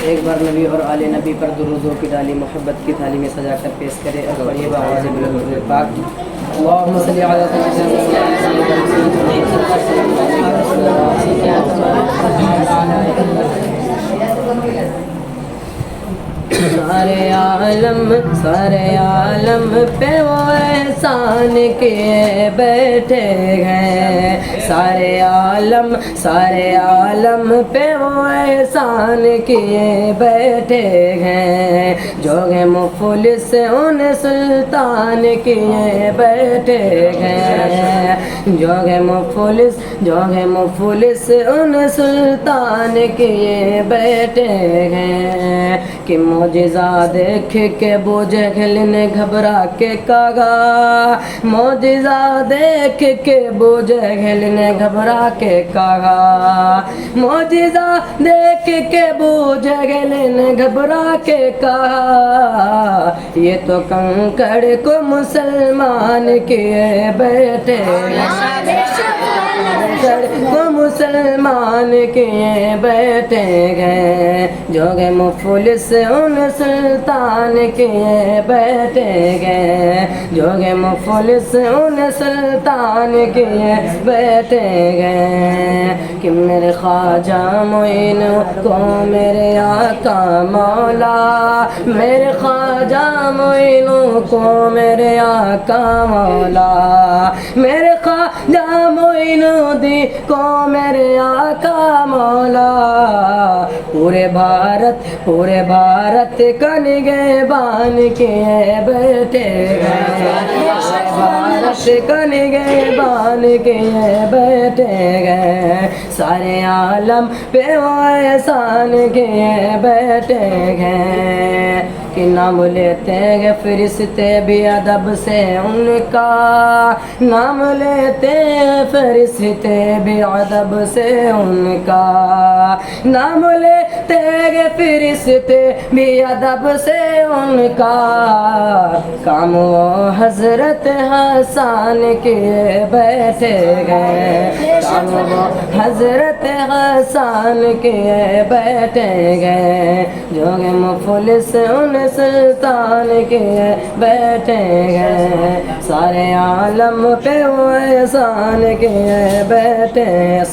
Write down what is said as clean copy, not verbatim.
ایک بار نبی اور آل نبی پر درودوں کی ڈالی محبت کی تھالی میں سجا کر پیش کرے اور پڑھیے بآواز بلند پاک اللہم صلی علی سارے عالم پہ وہ احسان کیے بیٹھے ہیں، سارے عالم پہ وہ احسان کیے بیٹھے ہیں، جو ہے مفلس ان سلطان کیے بیٹھے ہیں، جو ہے مفلس ان سلطان کیے بیٹھے ہیں، کہ معجزہ دیکھ کے ابو جہل نے گھبرا کے کہا، معجزہ دیکھ کے ابو جہل نے گھبرا کے کہا، معجزہ دیکھ کے ابو جہل نے گھبرا کے کہا، یہ تو کنکڑ کو مسلمان کیے بیٹھے ہیں، کو مسلمان کیے بیٹھے ہیں، جو کہ مفلس ان سلطان کیے بیٹھے ہیں، جو کہ مفلس ان سلطان کیے بیٹھے ہیں، کہ میرے خواجہ معین کو میرے آقا مولا، میرے خواجہ معین کو میرے آقا مولا، میرے خواجہ معین کو میرے آقا مولا، پورے بھارت کا نگہبان کیے بیٹھے ہیں، بھارت کا نگہبان کیے بیٹھے ہیں، سارے عالم پہ وہ احسان کیے بیٹھے ہیں، کہ نام لیتے ہیں فرشتے بھی ادب سے ان کا، نام لیتے ہیں فرشتے بھی ادب سے ان کا، نام لیتے ہیں فرشتے بھی ادب سے ان کا، کام وہ حضرت حسان کیے بیٹھے ہیں، کام وہ حضرت حسان کیے بیٹھے ہیں، جو کہ مفلس ان سلطان کیے بیٹھے ہیں، سارے عالم پہ وہ احسان کیے بیٹھے ہیں۔